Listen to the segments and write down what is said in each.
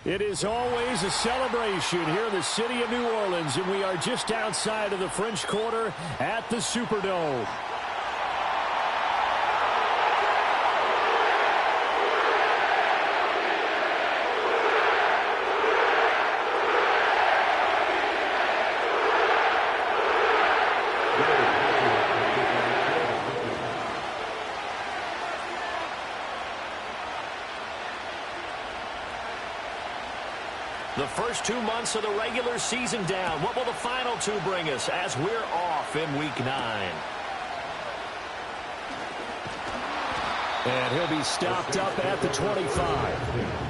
It is always a celebration here in the city of New Orleans, and we are just outside of the French Quarter at the Superdome. The first 2 months of the regular season down. What will the final two bring us as we're off in Week 9? And he'll be stopped up at the 25.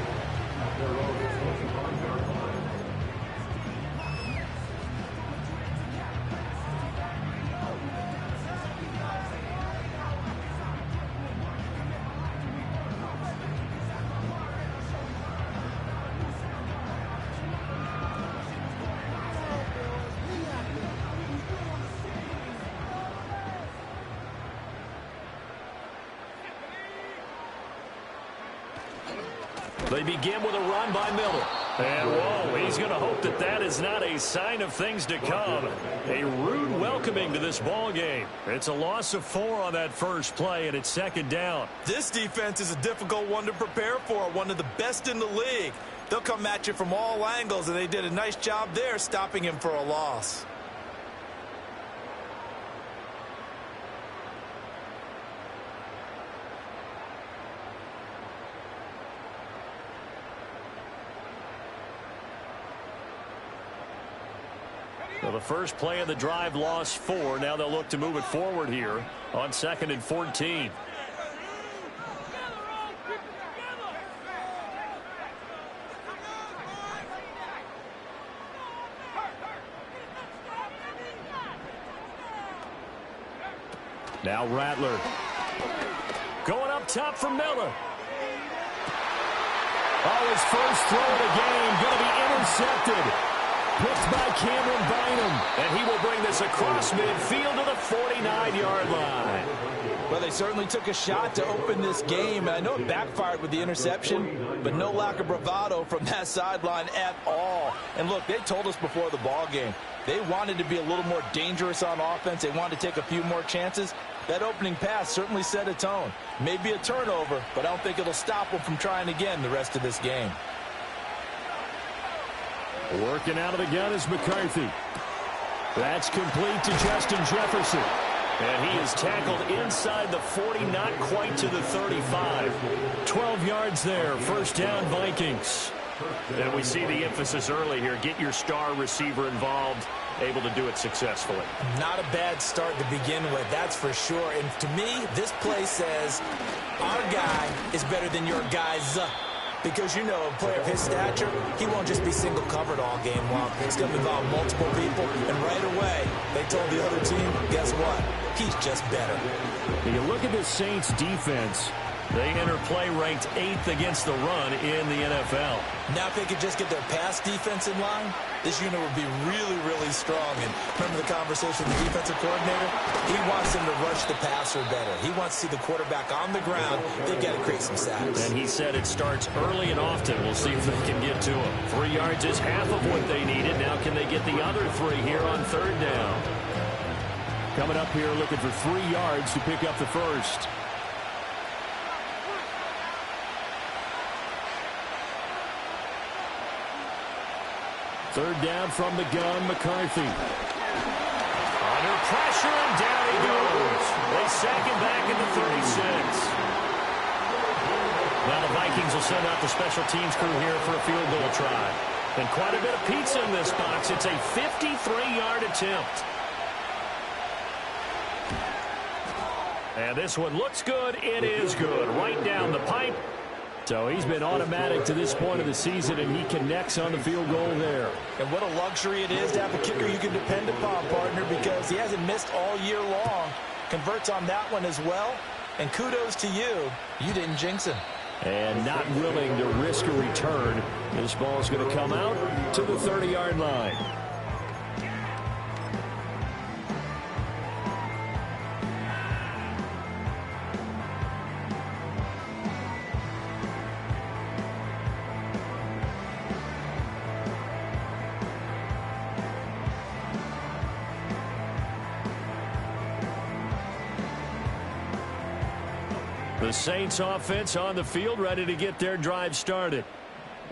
They begin with a run by Miller. And, whoa, he's going to hope that that is not a sign of things to come. A rude welcoming to this ball game. It's a loss of 4 on that first play, and it's second down. This defense is a difficult one to prepare for, one of the best in the league. They'll come at you from all angles, and they did a nice job there stopping him for a loss. Well, the first play of the drive lost 4. Now they'll look to move it forward here on 2nd and 14. Now Rattler. Going up top for Miller. Oh, his first throw of the game going to be intercepted. Picked by Cameron Bynum. And he will bring this across midfield to the 49-yard line. Well, they certainly took a shot to open this game. And I know it backfired with the interception, but no lack of bravado from that sideline at all. And look, they told us before the ball game, they wanted to be a little more dangerous on offense. They wanted to take a few more chances. That opening pass certainly set a tone. Maybe a turnover, but I don't think it'll stop them from trying again the rest of this game. Working out of the gun is McCarthy. That's complete to Justin Jefferson. And he is tackled inside the 40, not quite to the 35. 12 yards there, first down Vikings. And we see the emphasis early here. Get your star receiver involved, able to do it successfully. Not a bad start to begin with, that's for sure. And to me, this play says our guy is better than your guy's. Because, you know, a player of his stature, he won't just be single covered all game long. It's going to involve multiple people. And right away, they told the other team, guess what? He's just better. When you look at the Saints defense, they enter play ranked 8th against the run in the NFL. Now if they could just get their pass defense in line, this unit would be really, really strong. And remember the conversation with the defensive coordinator? He wants them to rush the passer better. He wants to see the quarterback on the ground. They've got to create some sacks. And he said it starts early and often. We'll see if they can get to him. 3 yards is half of what they needed. Now can they get the other 3 here on 3rd down? Coming up here looking for 3 yards to pick up the first. Third down from the gun, McCarthy. Under pressure, and down he goes. They sack him back at the 36. Now the Vikings will send out the special teams crew here for a field goal try. And quite a bit of pizza in this box. It's a 53-yard attempt. And this one looks good. It is good. Right down the pipe. So he's been automatic to this point of the season, and he connects on the field goal there. And what a luxury it is to have a kicker you can depend upon, partner, because he hasn't missed all year long. Converts on that one as well. And kudos to you. You didn't jinx him. And not willing to risk a return. This ball is going to come out to the 30-yard line. The Saints offense on the field, ready to get their drive started.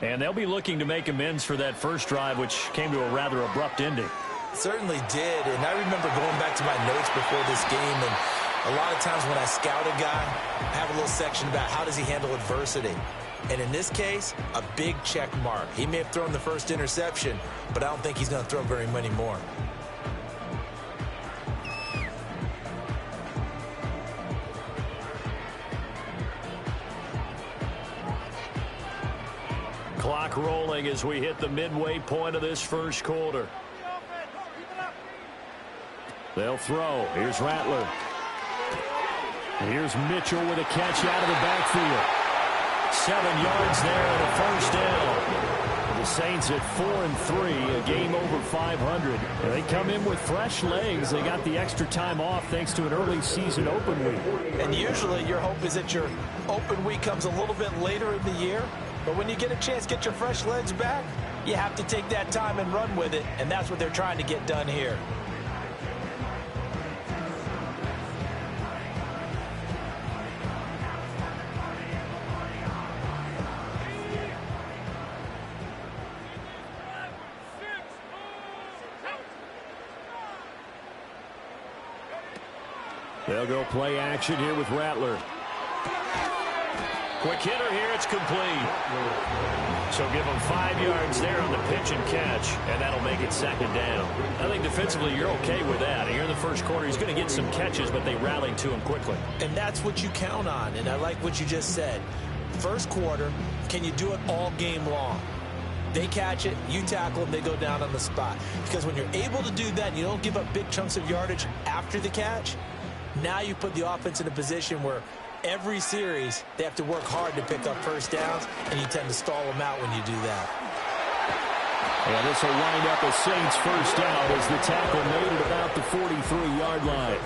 And they'll be looking to make amends for that first drive, which came to a rather abrupt ending. Certainly did, and I remember going back to my notes before this game, and a lot of times when I scout a guy, I have a little section about how does he handle adversity. And in this case, a big check mark. He may have thrown the first interception, but I don't think he's going to throw very many more. Clock rolling as we hit the midway point of this first quarter. They'll throw. Here's Rattler. Here's Mitchell with a catch out of the backfield. 7 yards there and a first down. The Saints at 4-3, a game over 500. And they come in with fresh legs. They got the extra time off thanks to an early season open week. And usually your hope is that your open week comes a little bit later in the year. But when you get a chance to get your fresh legs back, you have to take that time and run with it. And that's what they're trying to get done here. They'll go play action here with Rattler. Quick hitter here, it's complete. So give him 5 yards there on the pitch and catch, and that'll make it second down. I think defensively you're okay with that. Here in the first quarter, he's going to get some catches, but they rallied to him quickly. And that's what you count on, and I like what you just said. First quarter, can you do it all game long? They catch it, you tackle them, they go down on the spot. Because when you're able to do that and you don't give up big chunks of yardage after the catch, now you put the offense in a position where every series they have to work hard to pick up first downs, and you tend to stall them out when you do that. And this will wind up a Saints first down as the tackle made it about the 43-yard line.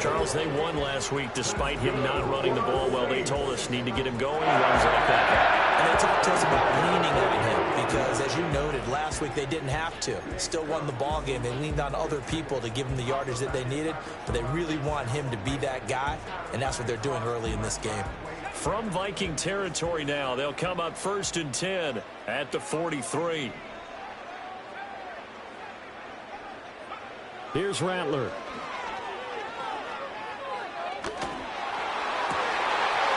Charles, they won last week despite him not running the ball well. They told us need to get him going. He runs like that. And they talked to us about leaning on him because, as you noted, last week they didn't have to. Still won the ball game. They leaned on other people to give them the yardage that they needed, but they really want him to be that guy, and that's what they're doing early in this game. From Viking territory now, they'll come up 1st and 10 at the 43. Here's Rattler.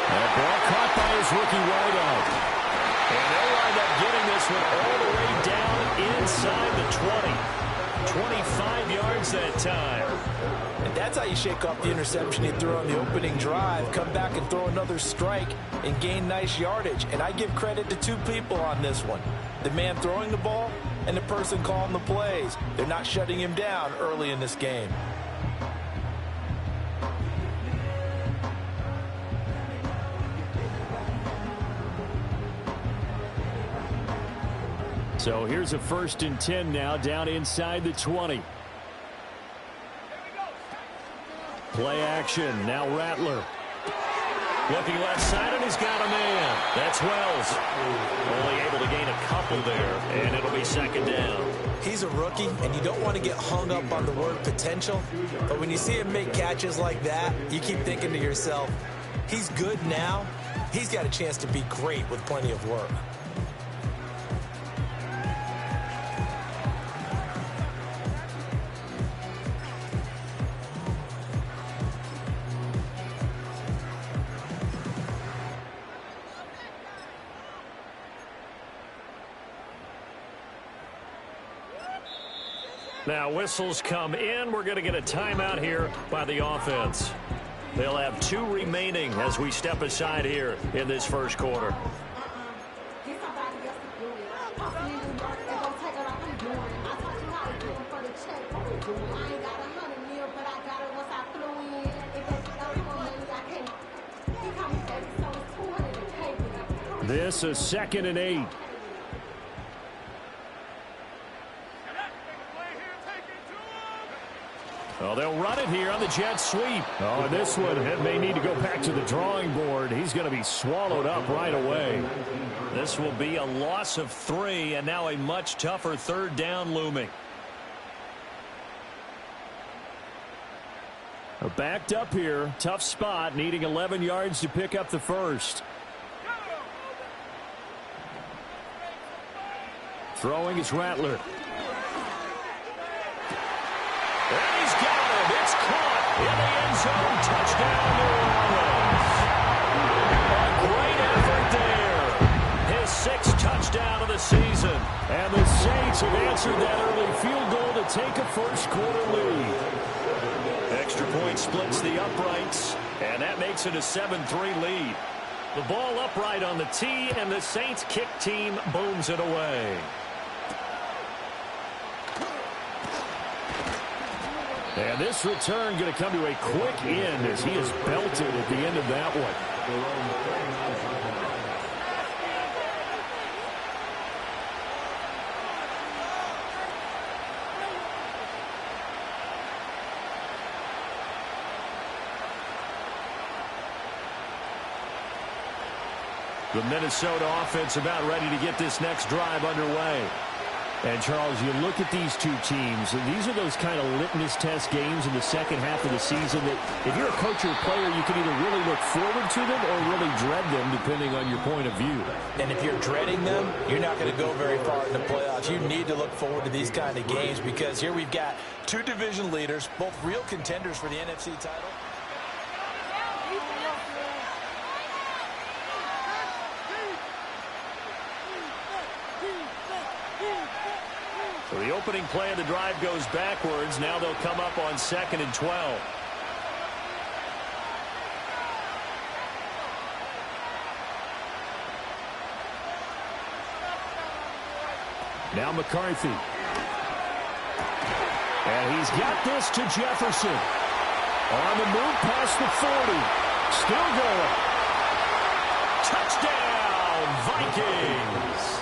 That ball caught by his rookie wideout. And they'll wind up getting this one all the way down inside the 20. 25 yards that time. And that's how you shake off the interception he threw on the opening drive, come back and throw another strike and gain nice yardage. And I give credit to two people on this one. The man throwing the ball and the person calling the plays. They're not shutting him down early in this game. So here's a 1st and 10 now down inside the 20. Play action. Now Rattler. Looking left side, and he's got a man. That's Wells. Only able to gain a couple there, and it'll be 2nd down. He's a rookie, and you don't want to get hung up on the word potential. But when you see him make catches like that, you keep thinking to yourself, he's good now. He's got a chance to be great with plenty of work. Now whistles come in. We're going to get a timeout here by the offense. They'll have 2 remaining as we step aside here in this first quarter. This is 2nd and 8. Oh, they'll run it here on the jet sweep. Oh, this one may need to go back to the drawing board. He's going to be swallowed up right away. This will be a loss of 3, and now a much tougher 3rd down looming. Backed up here. Tough spot. Needing 11 yards to pick up the first. Throwing is Rattler. And he's got him. It's caught in the end zone. Touchdown, New Orleans. A great effort there. His 6th touchdown of the season. And the Saints have answered that early field goal to take a first-quarter lead. Extra point splits the uprights, and that makes it a 7-3 lead. The ball upright on the tee, and the Saints kick team booms it away. And this return going to come to a quick end as he is belted at the end of that one. The Minnesota offense about ready to get this next drive underway. And, Charles, you look at these two teams, and these are those kind of litmus test games in the second half of the season that if you're a coach or a player, you can either really look forward to them or really dread them, depending on your point of view. And if you're dreading them, you're not going to go very far in the playoffs. You need to look forward to these kind of games because here we've got two division leaders, both real contenders for the NFC title. So the opening play of the drive goes backwards. Now they'll come up on 2nd and 12. Now McCarthy. And he's got this to Jefferson. On the move past the 40. Still going. Touchdown, Vikings.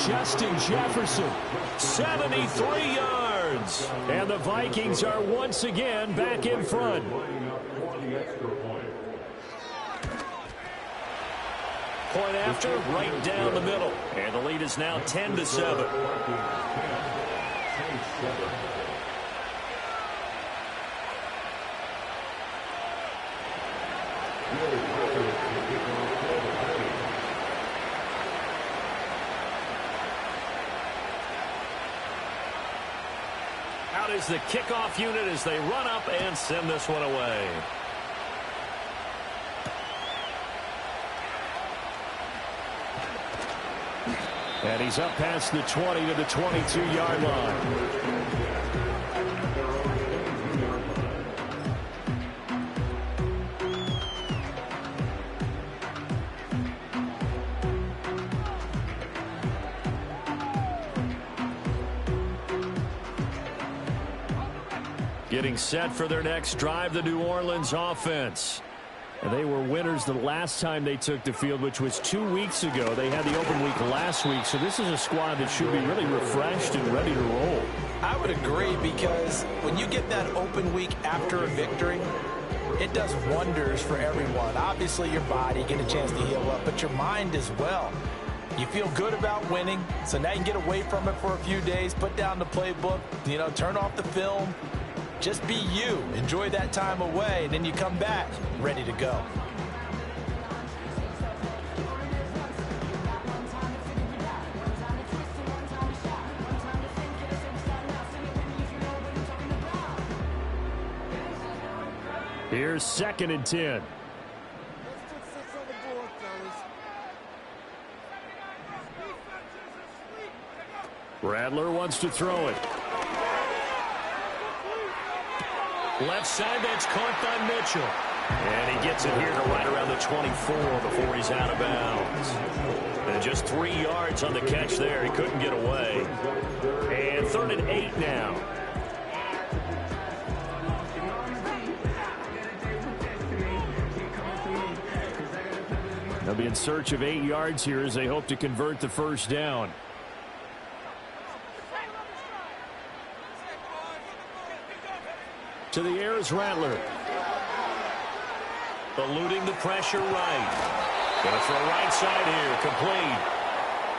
Justin Jefferson, 73 yards. And the Vikings are once again back in front. Point after, right down the middle. And the lead is now 10-7. Out is the kickoff unit as they run up and send this one away. And he's up past the 20 to the 22-yard line. Getting set for their next drive, the New Orleans offense. And they were winners the last time they took the field, which was 2 weeks ago. They had the open week last week, so this is a squad that should be really refreshed and ready to roll. I would agree because when you get that open week after a victory, it does wonders for everyone. Obviously, your body, get a chance to heal up, but your mind as well. You feel good about winning, so now you can get away from it for a few days, put down the playbook, turn off the film. Just be you. Enjoy that time away, and then you come back ready to go. Here's 2nd and 10. Rattler wants to throw it. Left side, that's caught by Mitchell. And he gets it here to right around the 24 before he's out of bounds. And just 3 yards on the catch there. He couldn't get away. And 3rd and 8 now. They'll be in search of 8 yards here as they hope to convert the first down. To the air is Rattler. Eluding the pressure right. Gonna throw right side here, complete.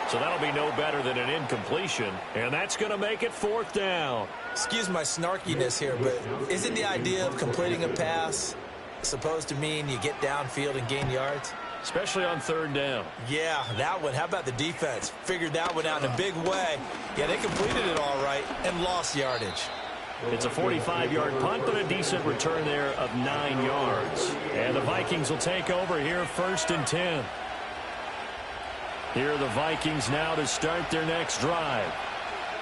So that'll be no better than an incompletion, and that's going to make it 4th down. Excuse my snarkiness here, but isn't the idea of completing a pass supposed to mean you get downfield and gain yards? Especially on 3rd down. Yeah, that one. How about the defense? Figured that one out in a big way. Yeah, they completed it all right and lost yardage. It's a 45-yard punt, but a decent return there of 9 yards. And the Vikings will take over here 1st and 10. Here are the Vikings now to start their next drive.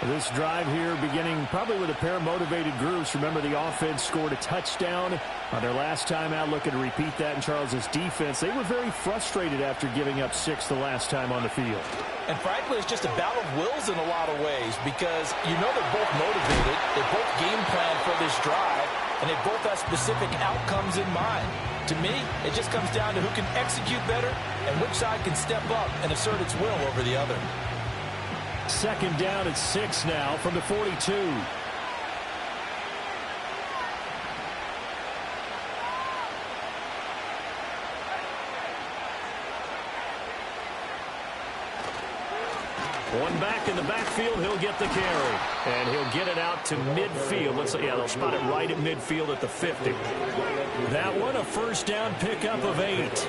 This drive here beginning probably with a pair of motivated groups. Remember, the offense scored a touchdown on their last time out, looking to repeat that in Charles's defense. They were very frustrated after giving up 6 the last time on the field. And frankly, it's just a battle of wills in a lot of ways because you know they're both motivated, they both game plan for this drive, and they both have specific outcomes in mind. To me, it just comes down to who can execute better and which side can step up and assert its will over the other. 2nd down at 6 now from the 42. One back in the backfield, he'll get the carry. And he'll get it out to midfield. They'll spot it right at midfield at the 50. That one, a 1st down pickup of 8.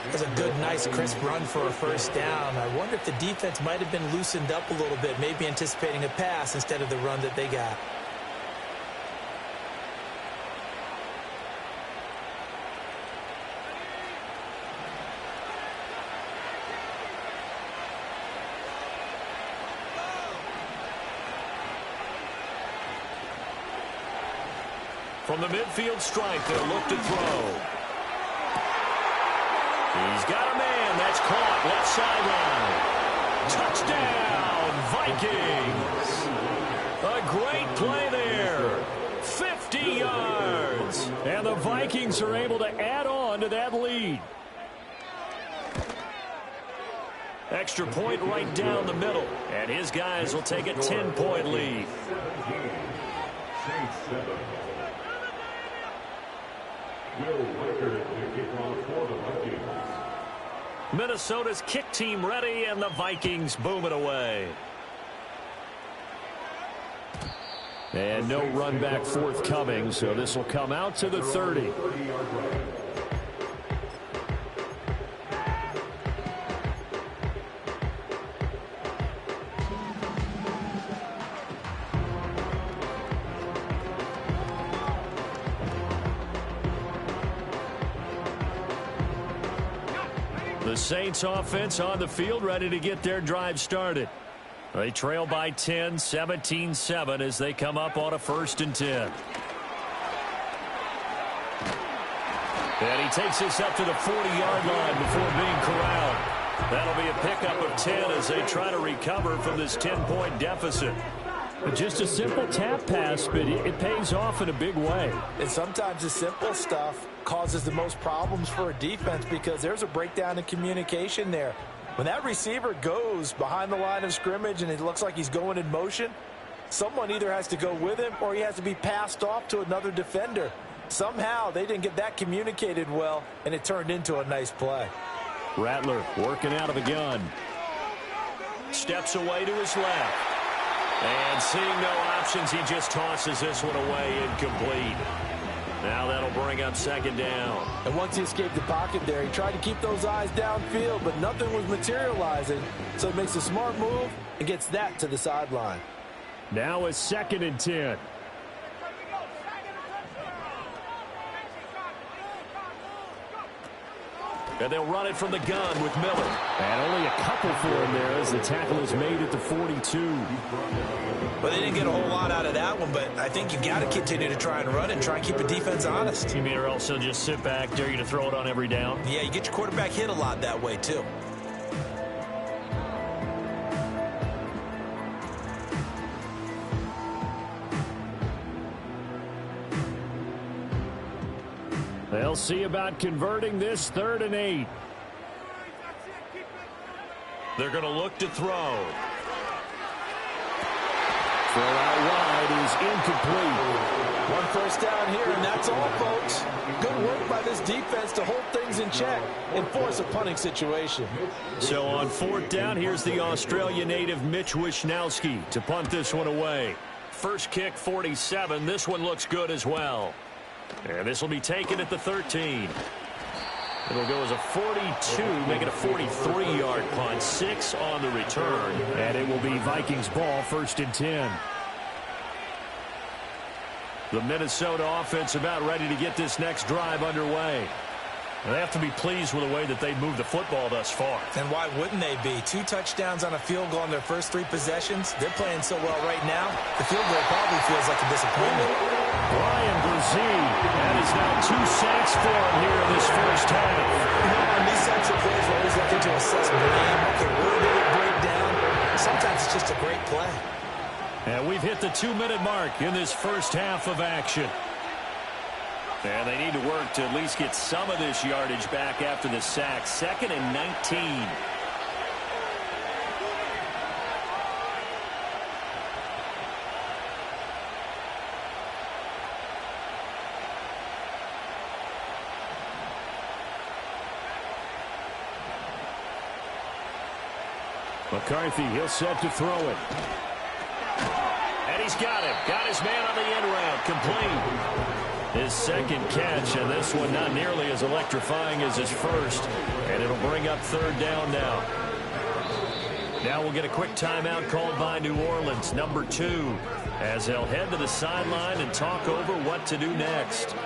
It was a good, nice, crisp run for a 1st down. I wonder if the defense might have been loosened up a little bit, maybe anticipating a pass instead of the run that they got. From the midfield stripe, they'll look to throw. He's got a man. That's caught. Left sideline. Touchdown, Vikings. A great play there. 50 yards. And the Vikings are able to add on to that lead. Extra point right down the middle. And his guys will take a 10-point lead. Minnesota's kick team ready, and the Vikings boom it away. And no run back forthcoming, so this will come out to the 30. The Saints offense on the field, ready to get their drive started. They trail by 10, 17-7 as they come up on a 1st and 10. And he takes this up to the 40-yard line before being corralled. That'll be a pickup of 10 as they try to recover from this 10-point deficit. Just a simple tap pass, but it pays off in a big way. And sometimes the simple stuff causes the most problems for a defense because there's a breakdown in communication there. When that receiver goes behind the line of scrimmage and it looks like he's going in motion, someone either has to go with him or he has to be passed off to another defender. Somehow they didn't get that communicated well, and it turned into a nice play. Rattler working out of the gun. Steps away to his left. And seeing no options, he just tosses this one away incomplete. Now that'll bring up 2nd down. And once he escaped the pocket there, he tried to keep those eyes downfield, but nothing was materializing. So he makes a smart move and gets that to the sideline. Now it's 2nd and 10. And they'll run it from the gun with Miller. And only a couple for him there as the tackle is made at the 42. Well, they didn't get a whole lot out of that one, but I think you got to continue to try and run and try and keep the defense honest. You mean or else he'll just sit back, dare you to throw it on every down? Yeah, you get your quarterback hit a lot that way, too. They'll see about converting this 3rd and 8. They're going to look to throw. Throw out wide is incomplete. On first down here, and that's all, folks. Good work by this defense to hold things in check and force a punting situation. So on fourth down, here's the Australia native Mitch Wishnowski to punt this one away. First kick, 47. This one looks good as well. And this will be taken at the 13. It'll go as a 42, make it a 43-yard punt. 6 on the return. And it will be Vikings ball, 1st and 10. The Minnesota offense about ready to get this next drive underway. They have to be pleased with the way that they've moved the football thus far. And why wouldn't they be? 2 touchdowns on a field goal in their first 3 possessions. They're playing so well right now, the field goal probably feels like a disappointment. Brian Brzee, that is now 2 sacks for him here in this first half. On these types of plays, we're always looking to assess blame. Okay, where did it break down? Sometimes it's just a great play. And we've hit the 2-minute mark in this first half of action. And they need to work to at least get some of this yardage back after the sack. 2nd and 19. McCarthy, he'll set to throw it. And he's got him. Got his man on the end route. Complete. His second catch, and this one not nearly as electrifying as his first. And it'll bring up 3rd down now. Now we'll get a quick timeout called by New Orleans, number 2, as they'll head to the sideline and talk over what to do next.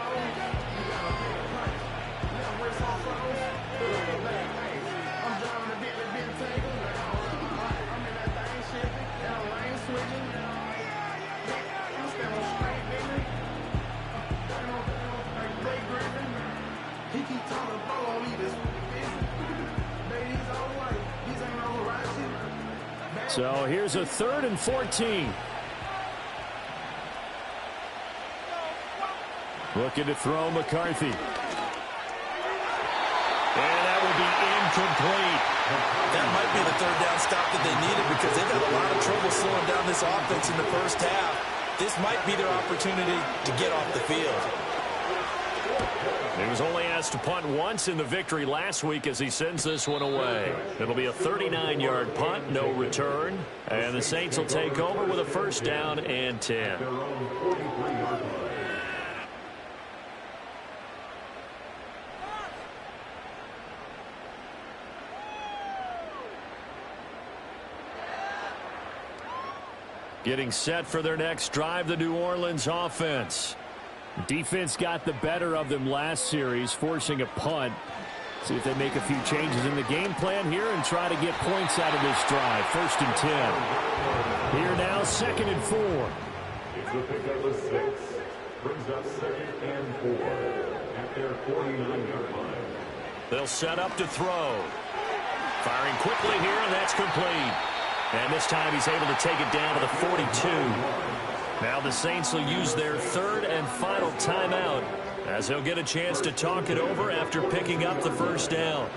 So here's a 3rd and 14. Looking to throw McCarthy. And that will be incomplete. That might be the 3rd down stop that they needed because they've had a lot of trouble slowing down this offense in the first half. This might be their opportunity to get off the field. He was only asked to punt once in the victory last week as he sends this one away. It'll be a 39-yard punt, no return. And the Saints will take over with a 1st down and 10. Getting set for their next drive, the New Orleans offense. Defense got the better of them last series, forcing a punt. See if they make a few changes in the game plan here and try to get points out of this drive. 1st and 10. Here now, 2nd and 4. It's the pick of the 6. Brings up 2nd and 4 at their 49-yard line. They'll set up to throw. Firing quickly here, and that's complete. And this time he's able to take it down to the 42. Now the Saints will use their 3rd and final timeout as they'll get a chance to talk it over after picking up the 1st down.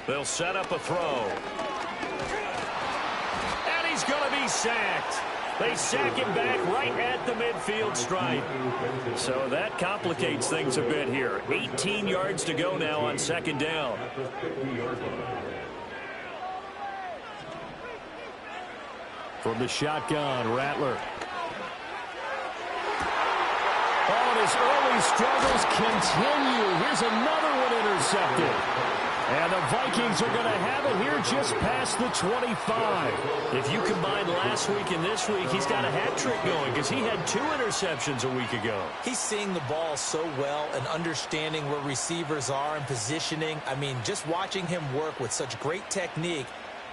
They'll set up a throw. And he's going to be sacked. They sack him back right at the midfield stripe. So that complicates things a bit here. 18 yards to go now on 2nd down. From the shotgun, Rattler. Oh, and his early struggles continue. Here's another one intercepted. And the Vikings are going to have it here just past the 25. If you combine last week and this week, he's got a hat trick going because he had 2 interceptions a week ago. He's seeing the ball so well and understanding where receivers are and positioning. I mean, just watching him work with such great technique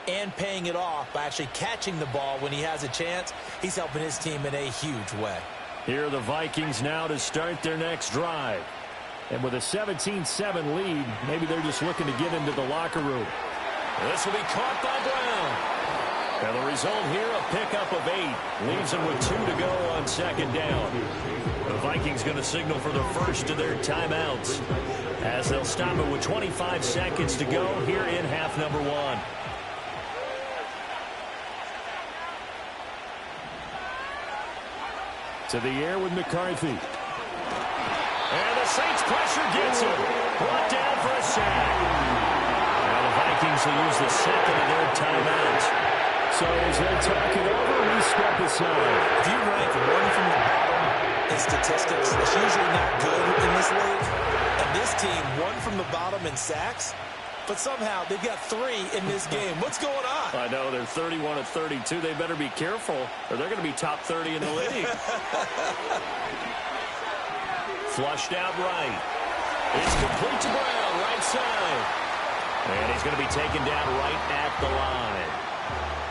and paying it off by actually catching the ball when he has a chance, he's helping his team in a huge way. Here are the Vikings now to start their next drive. And with a 17-7 lead, maybe they're just looking to get into the locker room. This will be caught by Brown. And the result here, a pickup of 8. Leaves them with 2 to go on second down. The Vikings going to signal for the first of their timeouts, as they'll stop it with 25 seconds to go here in half number 1. To the air with McCarthy. And the Saints pressure gets him. Brought down for a sack. Now the Vikings will use the second of their timeouts. So as they talk it over, we step aside. If you rank one from the bottom in statistics, it's usually not good in this league. And this team, one from the bottom in sacks, but somehow they've got 3 in this game. What's going on? I know, they're 31 of 32. They better be careful, or they're going to be top 30 in the league. Flushed out right. It's complete to Brown, right side. And he's going to be taken down right at the line.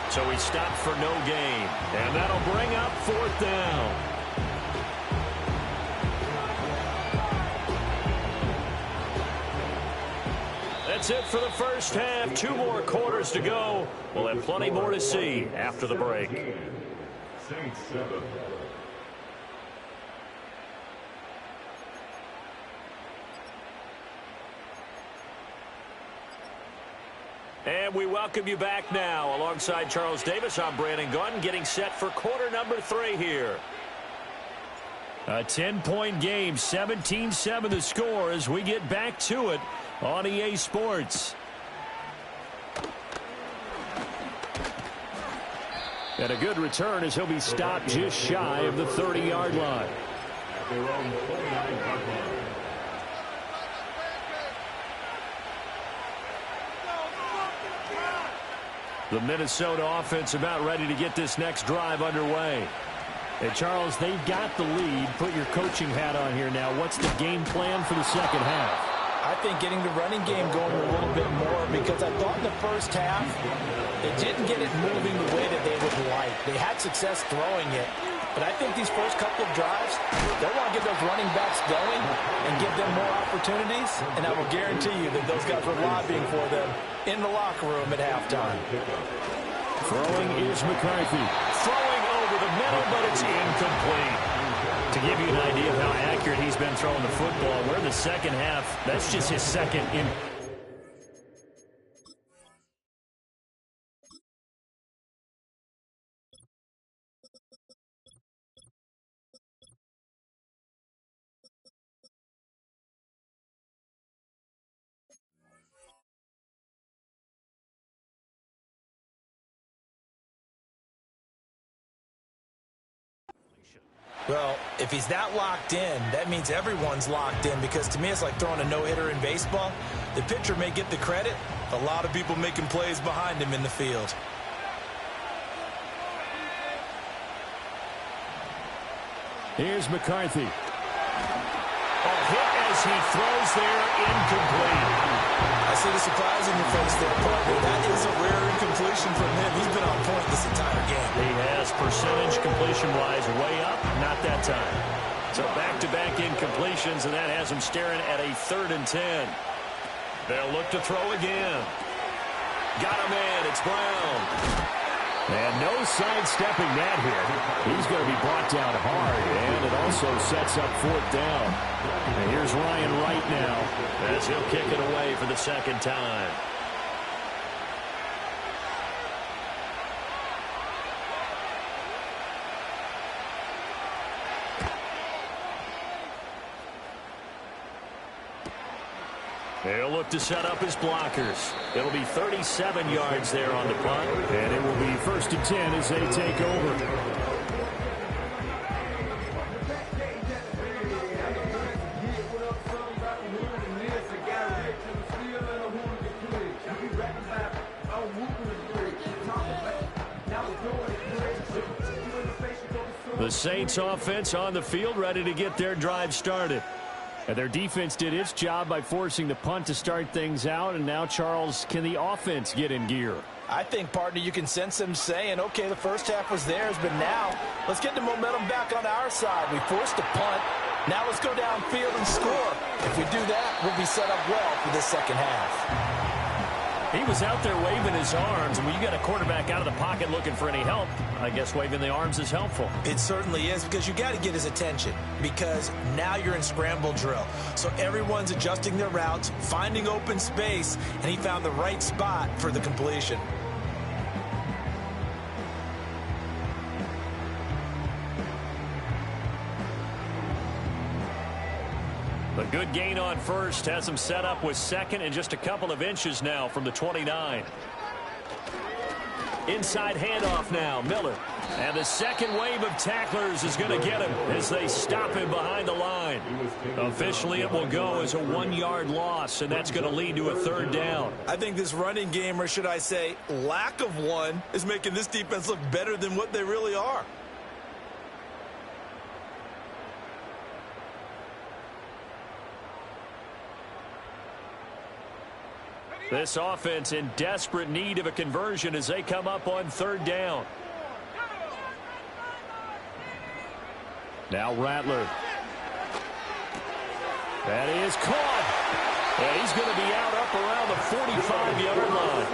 So he stopped for no gain. And that'll bring up 4th down. That's it for the first half. 2 more quarters to go. We'll have plenty more to see after the break. Saints 7. And we welcome you back now. Alongside Charles Davis, I'm Brandon Gaudin, getting set for quarter number 3 here. A 10-point game, 17-7 the score as we get back to it on EA Sports. And a good return as he'll be stopped just shy of the 30-yard line. At their own 49-yard line. The Minnesota offense about ready to get this next drive underway. And Charles, they've got the lead. Put your coaching hat on here now. What's the game plan for the second half? I think getting the running game going a little bit more, because I thought in the first half they didn't get it moving the way that they would like. They had success throwing it, but I think these first couple of drives, they want to get those running backs going and give them more opportunities, and I will guarantee you that those guys were lobbying for them in the locker room at halftime. Throwing is McCarthy. Throwing over the middle, but it's incomplete. To give you an idea of how accurate he's been throwing the football, we're in the second half. That's just his second in. Well, if he's not locked in, that means everyone's locked in, because to me it's like throwing a no-hitter in baseball. The pitcher may get the credit, a lot of people making plays behind him in the field. Here's McCarthy. A hit as he throws there, incomplete. I see the surprise in your face there, partner. That is a rare incompletion from him. He's been on point this entire game. He has percentage completion-wise way up, not that time. So back-to-back incompletions, and that has him staring at a 3rd and 10. They'll look to throw again. Got him in. It's Brown. And no sidestepping that here. He's going to be brought down hard, and it also sets up 4th down. And here's Ryan Wright now, as he'll kick it away for the second time. They'll look to set up his blockers. It'll be 37 yards there on the punt. And it will be 1st and 10 as they take over. The Saints offense on the field ready to get their drive started. And their defense did its job by forcing the punt to start things out. And now, Charles, can the offense get in gear? I think, partner, you can sense them saying, okay, the first half was theirs, but now let's get the momentum back on our side. We forced a punt. Now let's go downfield and score. If we do that, we'll be set up well for this second half. He was out there waving his arms, and when you got a quarterback out of the pocket looking for any help, I guess waving the arms is helpful. It certainly is, because you got to get his attention, because now you're in scramble drill. So everyone's adjusting their routes, finding open space, and he found the right spot for the completion. A good gain on first has him set up with second and just a couple of inches now from the 29. Inside handoff now, Miller. And the second wave of tacklers is going to get him as they stop him behind the line. Officially, it will go as a 1-yard loss, and that's going to lead to a third down. I think this running game, or should I say lack of one, is making this defense look better than what they really are. This offense in desperate need of a conversion as they come up on third down. Now Rattler. That is caught. And he's going to be out up around the 45-yard line.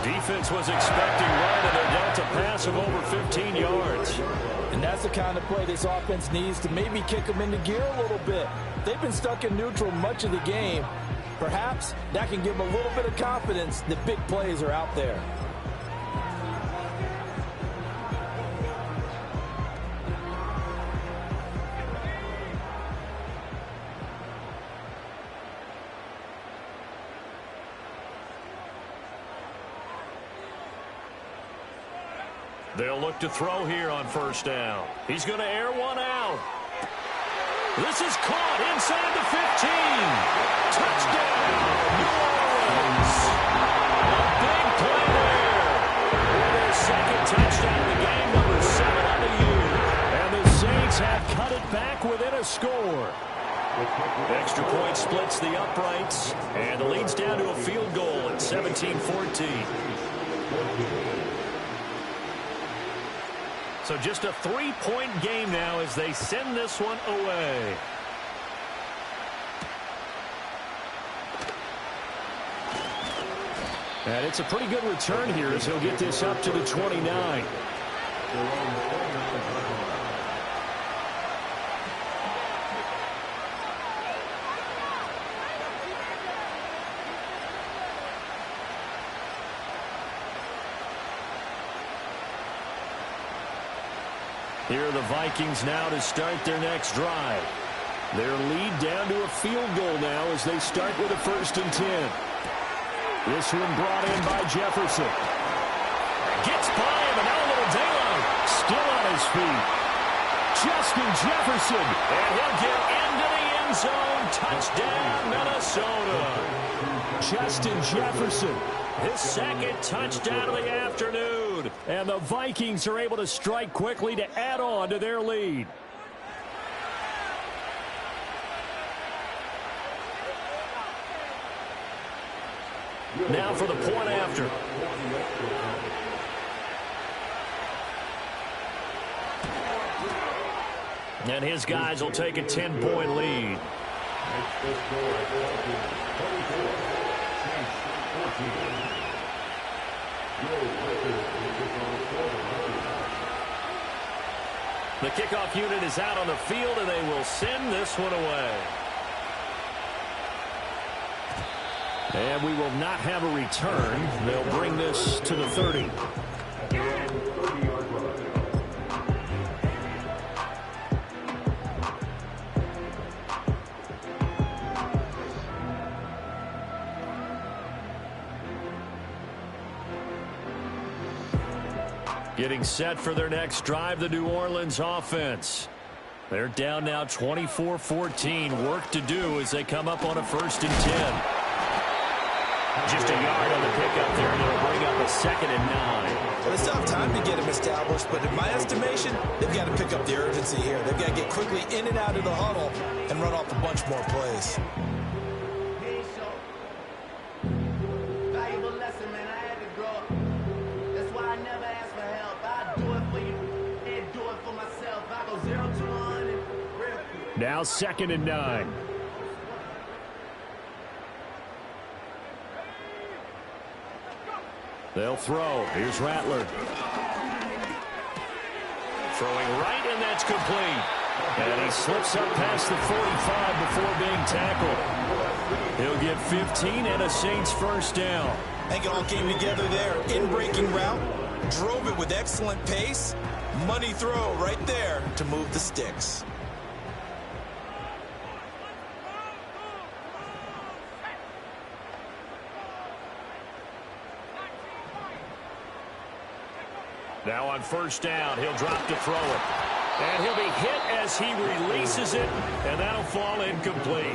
Defense was expecting right, and they're dealt a pass of over 15 yards. And that's the kind of play this offense needs to maybe kick them into gear a little bit. They've been stuck in neutral much of the game. Perhaps that can give them a little bit of confidence that big plays are out there. They'll look to throw here on first down. He's going to air one out. This is caught inside the 15. Touchdown, New Orleans. A big play there. Their second touchdown of the game, number 7 on the year. And the Saints have cut it back within a score. Extra point splits the uprights, and the lead's down to a field goal at 17-14. So just a 3-point game now as they send this one away. And it's a pretty good return here as he'll get this up to the 29. Here are the Vikings now to start their next drive. Their lead down to a field goal now as they start with a 1st and 10. This one brought in by Jefferson. Gets by him, and now a little daylight. Still on his feet. Justin Jefferson. And he'll get into the end zone. Touchdown, Minnesota. Justin Jefferson. His second touchdown of the afternoon. And the Vikings are able to strike quickly to add on to their lead. Now for the point after. And his guys will take a 10-point lead. The kickoff unit is out on the field, and they will send this one away. And we will not have a return. They'll bring this to the 30. Getting set for their next drive, the New Orleans offense. They're down now 24-14. Work to do as they come up on a 1st and 10. Just a yard on the pickup there, and they'll bring up a 2nd and 9. Well, they still have time to get him established, but in my estimation, they've got to pick up the urgency here. They've got to get quickly in and out of the huddle and run off a bunch more plays. Valuable lesson, man. I had to grow up. That's why I never ask for help. I do it for you and do it for myself. I go 0 to 100 real quick. Now 2nd and 9. They'll throw. Here's Rattler. Throwing right, and that's complete. And he slips up past the 45 before being tackled. He'll get 15 and a Saints first down. I think it all came together there. In-breaking route, drove it with excellent pace. Money throw right there to move the sticks. Now on first down, he'll drop to throw it. And he'll be hit as he releases it, and that'll fall incomplete.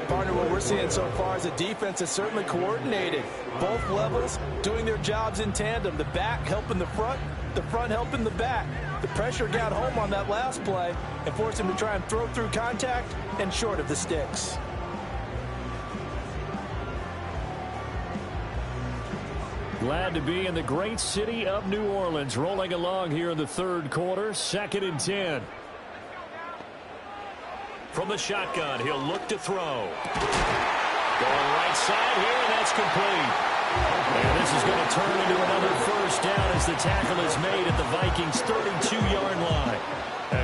Partner, what we're seeing so far is the defense is certainly coordinated. Both levels doing their jobs in tandem. The back helping the front helping the back. The pressure got home on that last play and forced him to try and throw through contact and short of the sticks. Glad to be in the great city of New Orleans, rolling along here in the third quarter. 2nd and 10. From the shotgun, he'll look to throw. Going right side here, and that's complete. And this is going to turn into another first down as the tackle is made at the Vikings' 32-yard line.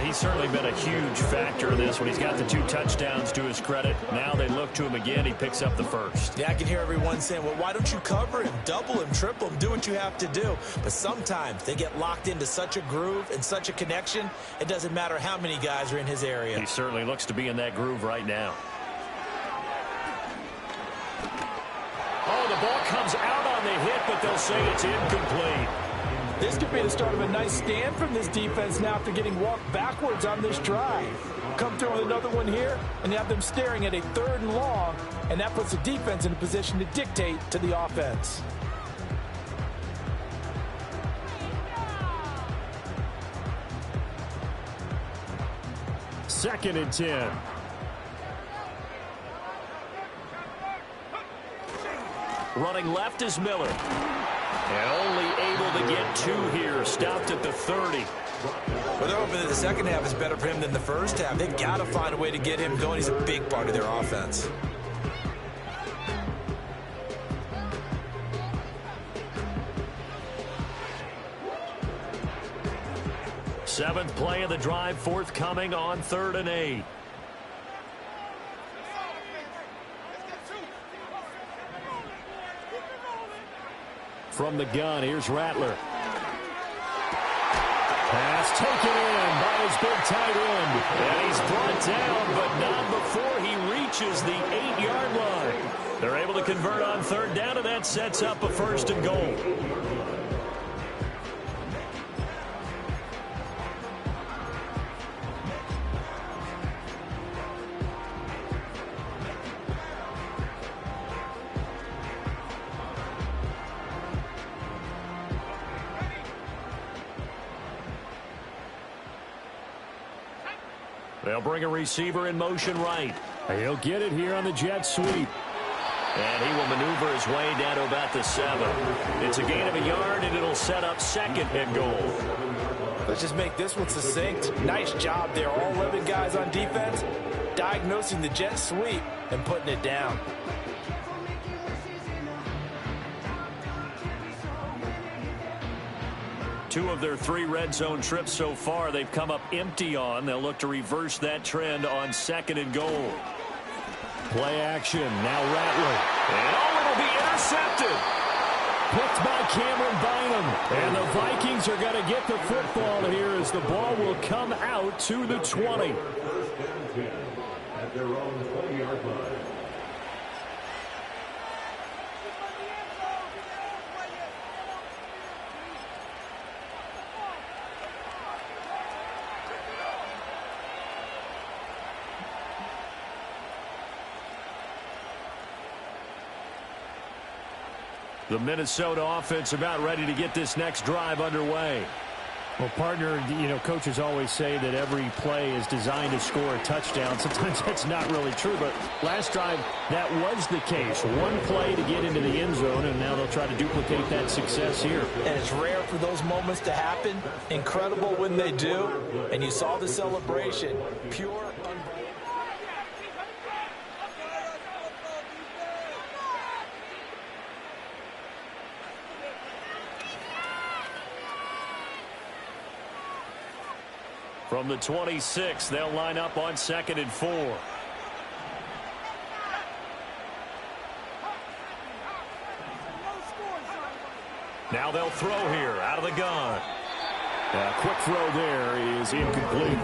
He's certainly been a huge factor in this when he's got the 2 touchdowns to his credit. Now they look to him again. He picks up the first. Yeah, I can hear everyone saying, well, why don't you cover him, double him, triple him, do what you have to do. But sometimes they get locked into such a groove and such a connection, it doesn't matter how many guys are in his area. He certainly looks to be in that groove right now. Oh, the ball comes out on the hit, but they'll say it's incomplete. This could be the start of a nice stand from this defense now after getting walked backwards on this drive. Come through with another one here, and you have them staring at a 3rd and long, and that puts the defense in a position to dictate to the offense. Second and 10. Running left is Miller. And only able to get 2 here. Stopped at the 30. Well, they're hoping that the second half is better for him than the first half. They've got to find a way to get him going. He's a big part of their offense. Seventh play of the drive forthcoming on 3rd and 8. From the gun, here's Rattler. Pass taken in by his big tight end. And he's brought down, but not before he reaches the 8-yard line. They're able to convert on 3rd down, and that sets up a 1st and goal. They'll bring a receiver in motion right. He'll get it here on the jet sweep. And he will maneuver his way down to about the 7. It's a gain of a yard, and it'll set up 2nd and goal. Let's just make this one succinct. Nice job there. All 11 guys on defense diagnosing the jet sweep and putting it down. Two of their 3 red zone trips so far, they've come up empty on. They'll look to reverse that trend on 2nd and goal. Play action. Now Rattler. And it'll be intercepted. Picked by Cameron Bynum. And the Vikings are going to get the football here as the ball will come out to the 20. At their own 20-yard line. The Minnesota offense about ready to get this next drive underway. Well, partner, you know, coaches always say that every play is designed to score a touchdown. Sometimes that's not really true, but last drive, that was the case. One play to get into the end zone, and now they'll try to duplicate that success here. And it's rare for those moments to happen. Incredible when they do. And you saw the celebration. Pure, From the 26, they'll line up on 2nd and 4. Now they'll throw here out of the gun. Quick throw there is incomplete.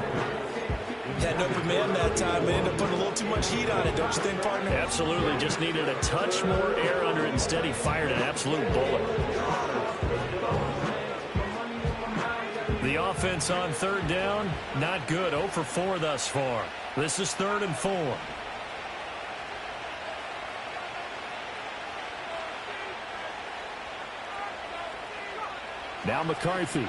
Had an open man that time, but ended up putting a little too much heat on it, don't you think, partner? Absolutely. Just needed a touch more air under it. Instead, he fired an absolute bullet. The offense on 3rd down, not good. 0 for 4 thus far. This is 3rd and 4. Now McCarthy.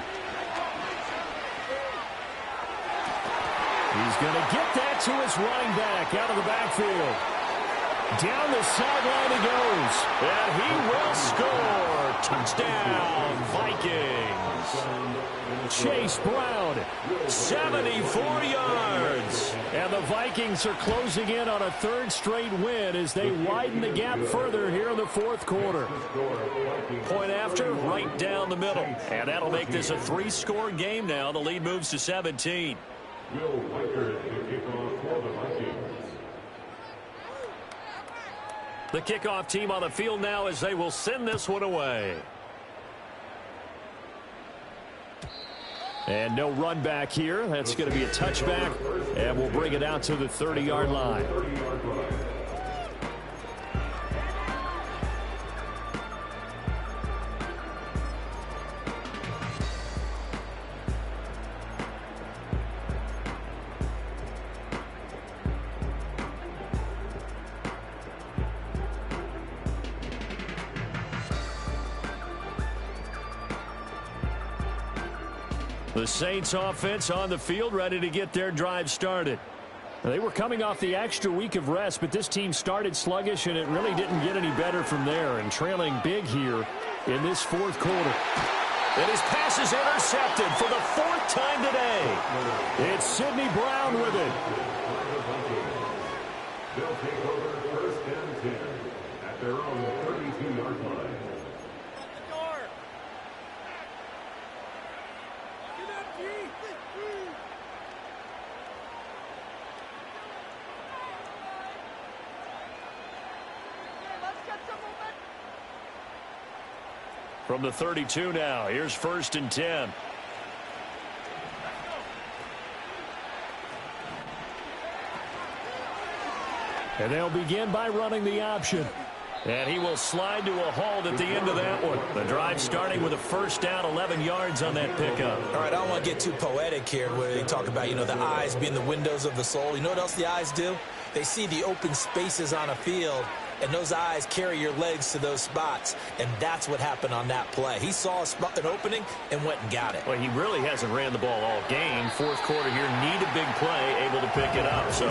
He's going to get that to his running back out of the backfield. Down the sideline he goes. And he will score. Touchdown, Vikings. Chase Brown, 74 yards. And the Vikings are closing in on a 3rd straight win as they widen the gap further here in the 4th quarter. Point after, right down the middle. And that'll make this a 3-score game now. The lead moves to 17. The kickoff team on the field now as they will send this one away. And no run back here. That's going to be a touchback, and we'll bring it out to the 30-yard line. The Saints offense on the field, ready to get their drive started. They were coming off the extra week of rest, but this team started sluggish, and it really didn't get any better from there, and trailing big here in this 4th quarter. And his pass is intercepted for the 4th time today. It's Sidney Brown with it. They'll take over 1st and 10 at their own 32-yard line. From the 32 now, here's 1st and 10. And they'll begin by running the option. And he will slide to a halt at the end of that one. The drive starting with a 1st down, 11 yards on that pickup. All right, I don't want to get too poetic here where they talk about, you know, the eyes being the windows of the soul. You know what else the eyes do? They see the open spaces on a field, and those eyes carry your legs to those spots, and that's what happened on that play. He saw an opening and went and got it. Well, he really hasn't ran the ball all game. 4th quarter here, need a big play, able to pick it up. So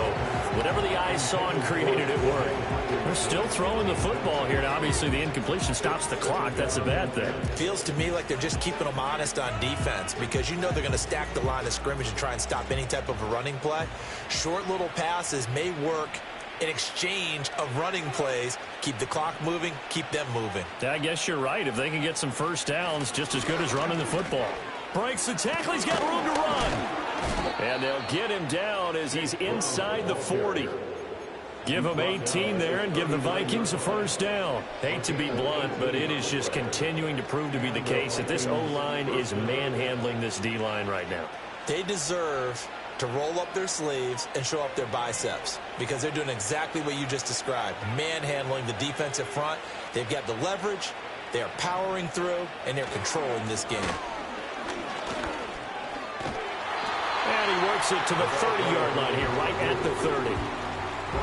whatever the eyes saw and created, it worked. They're still throwing the football here. Now, obviously, the incompletion stops the clock. That's a bad thing. Feels to me like they're just keeping them honest on defense because you know they're going to stack the line of scrimmage and try and stop any type of a running play. Short little passes may work in exchange of running plays. Keep the clock moving, keep them moving. I guess you're right. If they can get some 1st downs, just as good as running the football. Breaks the tackle. He's got room to run. And they'll get him down as he's inside the 40. Give him 18 there and give the Vikings a 1st down. Hate to be blunt, but it is just continuing to prove to be the case that this O-line is manhandling this D-line right now. They deserve to roll up their sleeves and show up their biceps because they're doing exactly what you just described, manhandling the defensive front. They've got the leverage, they're powering through, and they're controlling this game. And he works it to the 30-yard line here, right at the 30.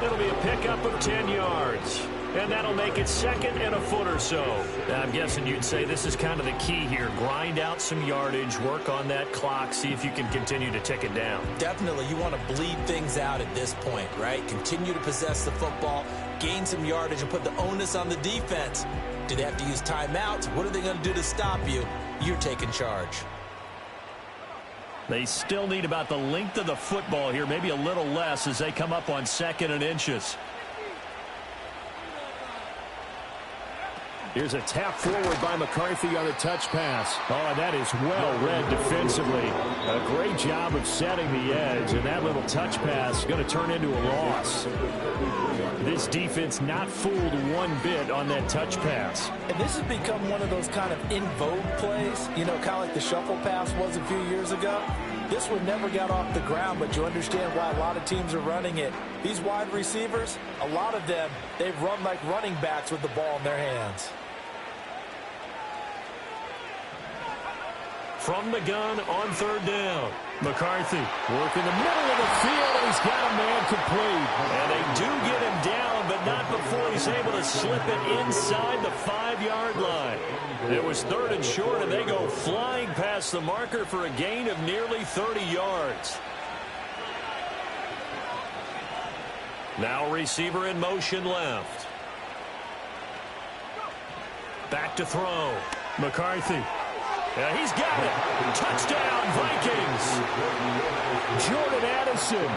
It'll be a pickup of 10 yards. And that'll make it 2nd and a foot or so. Now, I'm guessing you'd say this is kind of the key here. Grind out some yardage, work on that clock, see if you can continue to tick it down. Definitely, you want to bleed things out at this point, right? Continue to possess the football, gain some yardage, and put the onus on the defense. Do they have to use timeouts? What are they going to do to stop you? You're taking charge. They still need about the length of the football here, maybe a little less as they come up on 2nd and inches. Here's a tap forward by McCarthy on the touch pass. Oh, and that is well read defensively. A great job of setting the edge, and that little touch pass is going to turn into a loss. This defense not fooled one bit on that touch pass. And this has become one of those kind of in vogue plays, you know, kind of like the shuffle pass was a few years ago. This one never got off the ground, but you understand why a lot of teams are running it. These wide receivers, a lot of them, they've run like running backs with the ball in their hands. From the gun on 3rd down. McCarthy working the middle of the field, and he's got a man complete. And they do get him down, but not before he's able to slip it inside the 5-yard line. It was 3rd and short, and they go flying past the marker for a gain of nearly 30 yards. Now receiver in motion left. Back to throw. McCarthy. Yeah, he's got it. Touchdown, Vikings. Jordan Addison.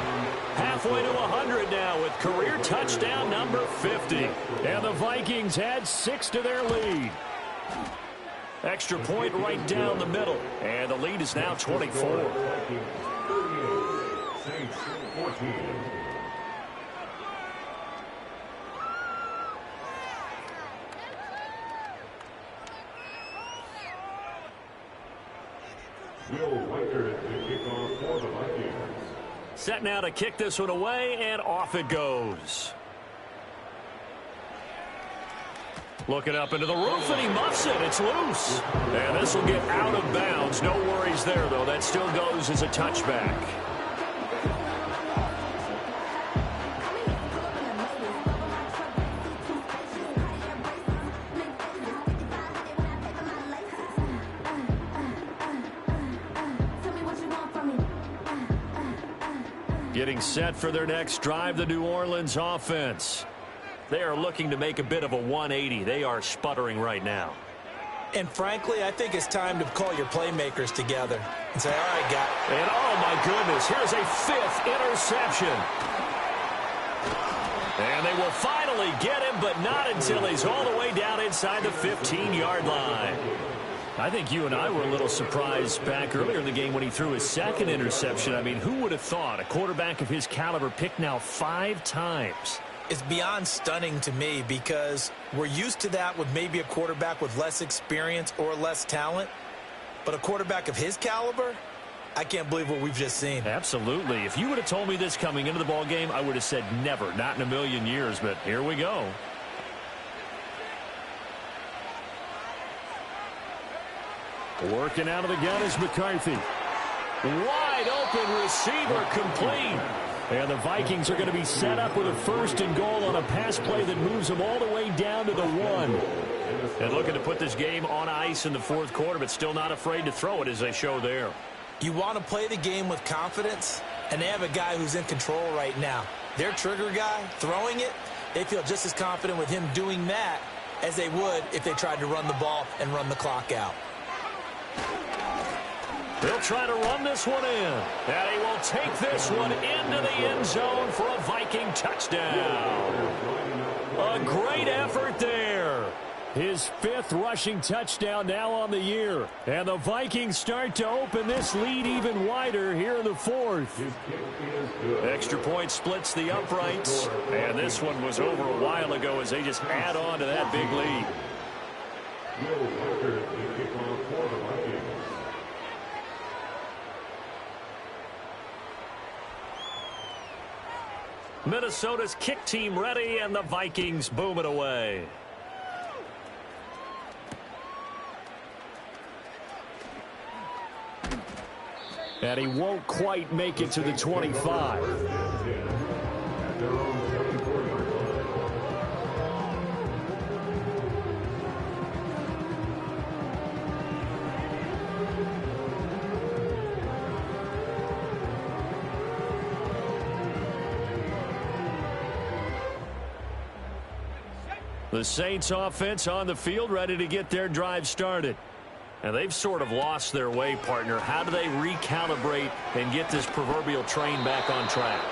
Halfway to 100 now with career touchdown number 50. And the Vikings add 6 to their lead. Extra point right down the middle. And the lead is now 24. Saints 14. Will Weicker at the kickoff for the Vikings. Set now to kick this one away, and off it goes. Looking up into the roof, and he muffs it. It's loose. And this will get out of bounds. No worries there, though. That still goes as a touchback. Getting set for their next drive, the New Orleans offense. They are looking to make a bit of a 180. They are sputtering right now. And frankly, I think it's time to call your playmakers together and say, all right, guys. And oh my goodness, here's a 5th interception. And they will finally get him, but not until he's all the way down inside the 15-yard line. I think you and I were a little surprised back earlier in the game when he threw his 2nd interception. I mean, who would have thought a quarterback of his caliber picked now 5 times? It's beyond stunning to me because we're used to that with maybe a quarterback with less experience or less talent. But a quarterback of his caliber, I can't believe what we've just seen. Absolutely. If you would have told me this coming into the ball game, I would have said never, not in a million years. But here we go. Working out of the gun is McCarthy. Wide open receiver complete. And the Vikings are going to be set up with a 1st and goal on a pass play that moves them all the way down to the 1. And looking to put this game on ice in the 4th quarter, but still not afraid to throw it as they show there. You want to play the game with confidence, and they have a guy who's in control right now. Their trigger guy, throwing it, they feel just as confident with him doing that as they would if they tried to run the ball and run the clock out. They'll try to run this one in. And he will take this one into the end zone for a Viking touchdown. A great effort there. His 5th rushing touchdown now on the year. And the Vikings start to open this lead even wider here in the 4th. Extra point splits the uprights. And this one was over a while ago as they just add on to that big lead. Will Weicker at the kickoff for the Vikings. Minnesota's kick team ready, and the Vikings boom it away. And he won't quite make it to the 25. The Saints offense on the field, ready to get their drive started. And they've sort of lost their way, partner. How do they recalibrate and get this proverbial train back on track?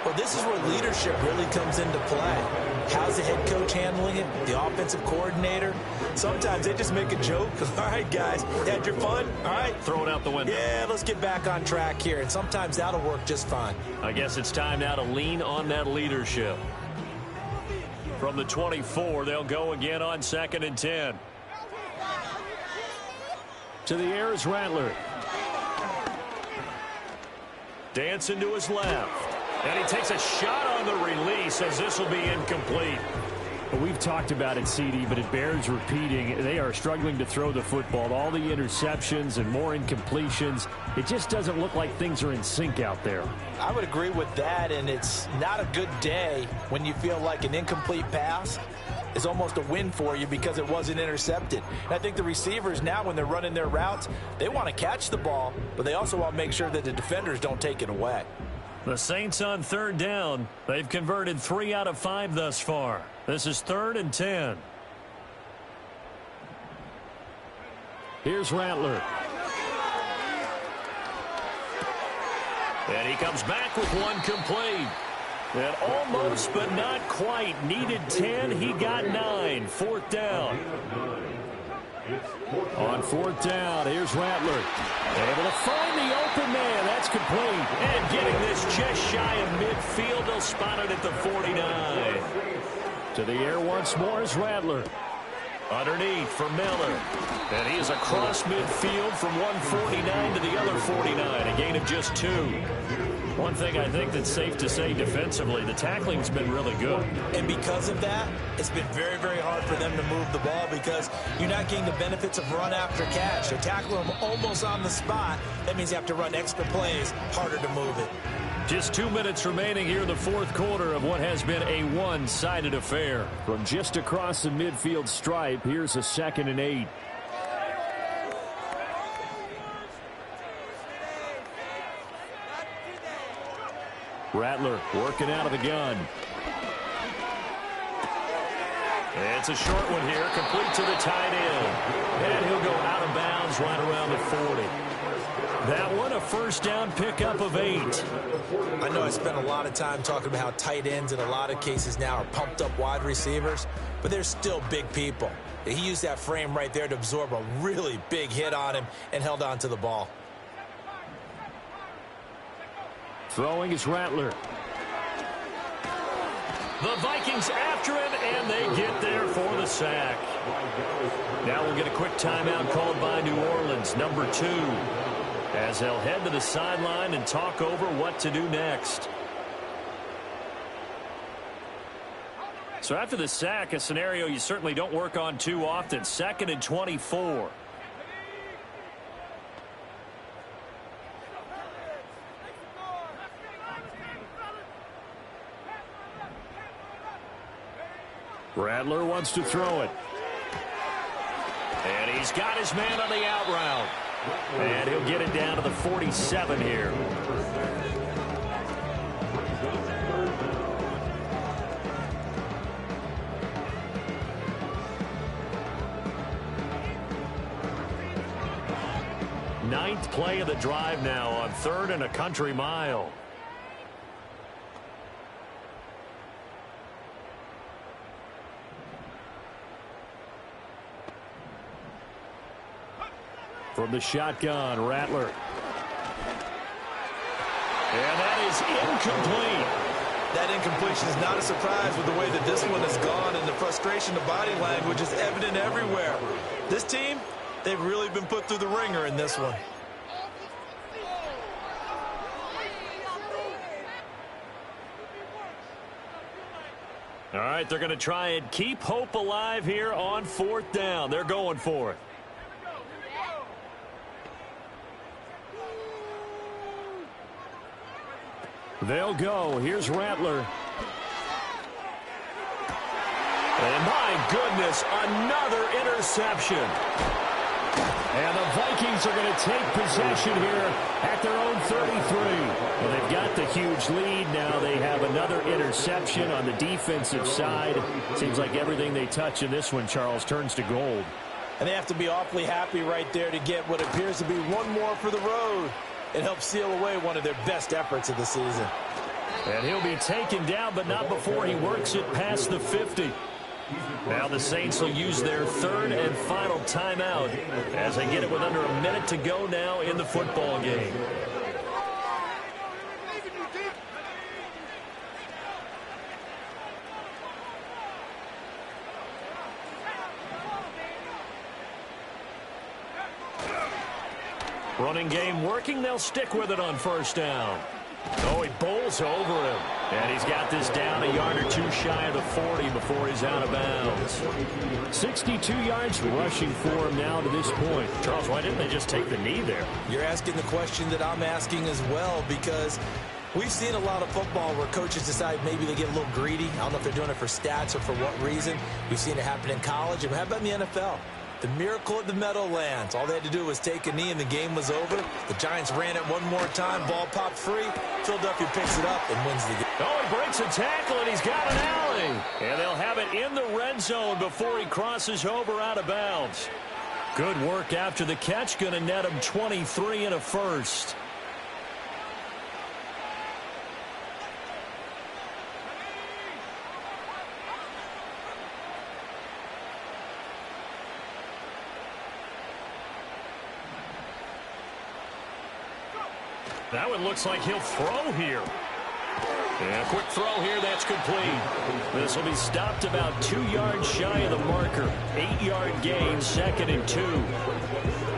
Well, this is where leadership really comes into play. How's the head coach handling it? The offensive coordinator? Sometimes they just make a joke. All right, guys, had your fun? All right. Throw it out the window. Yeah, let's get back on track here. And sometimes that'll work just fine. I guess it's time now to lean on that leadership. From the 24, they'll go again on 2nd and 10. To the air is Rattler. Dancing to his left. And he takes a shot on the release as this will be incomplete. We've talked about it, CD, but it bears repeating. They are struggling to throw the football. All the interceptions and more incompletions. It just doesn't look like things are in sync out there. I would agree with that, and it's not a good day when you feel like an incomplete pass is almost a win for you because it wasn't intercepted. And I think the receivers now, when they're running their routes, they want to catch the ball, but they also want to make sure that the defenders don't take it away. The Saints on 3rd down. They've converted 3 out of 5 thus far. This is 3rd and 10. Here's Rattler. And he comes back with one complete. And almost, but not quite. Needed 10. He got 9. 4th down. On 4th down, here's Rattler. Able to find the open man. That's complete. And getting this just shy of midfield. They'll spot it at the 49. To the air once more is Rattler. Underneath for Miller. And he is across midfield from 149 to the other 49. A gain of just 2. One thing I think that's safe to say defensively, the tackling's been really good. And because of that, it's been very, very hard for them to move the ball because you're not getting the benefits of run after catch. They tackle them almost on the spot. That means you have to run extra plays, harder to move it. Just 2 minutes remaining here in the 4th quarter of what has been a one-sided affair. From just across the midfield stripe, here's a 2nd and 8. Rattler working out of the gun. It's a short one here, complete to the tight end. And he'll go out of bounds right around the 40. That one, a 1st down pickup of 8. I know I spent a lot of time talking about how tight ends in a lot of cases now are pumped up wide receivers, but they're still big people. He used that frame right there to absorb a really big hit on him and held on to the ball. Throwing is Rattler. The Vikings after him, and they get there for the sack. Now we'll get a quick timeout called by New Orleans, number 2, as they'll head to the sideline and talk over what to do next. So after the sack, a scenario you certainly don't work on too often. 2nd and 24. Rattler wants to throw it. And he's got his man on the out route. And he'll get it down to the 47 here. Ninth play of the drive now on 3rd and a country mile. From the shotgun, Rattler. And that is incomplete. That incompletion is not a surprise with the way that this one has gone, and the frustration of body language is evident everywhere. This team, they've really been put through the ringer in this one. All right, they're going to try and keep hope alive here on 4th down. They're going for it. They'll go. Here's Rattler. And my goodness, another interception. And the Vikings are going to take possession here at their own 33. Well, they've got the huge lead. Now they have another interception on the defensive side. Seems like everything they touch in this one, Charles, turns to gold. And they have to be awfully happy right there to get what appears to be one more for the road. It helps seal away one of their best efforts of the season. And he'll be taken down, but not before he works it past the 50. Now the Saints will use their third and final timeout as they get it with under a minute to go now in the football game. Running game working. They'll stick with it on first down. Oh, he bowls over him. And he's got this down a yard or two shy of the 40 before he's out of bounds. 62 yards rushing for him now to this point. Charles, why didn't they just take the knee there? You're asking the question that I'm asking as well, because we've seen a lot of football where coaches decide maybe they get a little greedy. I don't know if they're doing it for stats or for what reason. We've seen it happen in college. And how about in the NFL? The miracle of the Meadowlands. All they had to do was take a knee and the game was over. The Giants ran it one more time. Ball popped free. Philadelphia picks it up and wins the game. Oh, he breaks a tackle and he's got an alley. And they'll have it in the red zone before he crosses over out of bounds. Good work after the catch. Going to net him 23 and a first. Now it looks like he'll throw here. And a quick throw here, that's complete. This will be stopped about 2 yards shy of the marker. 8-yard gain, 2nd and 2.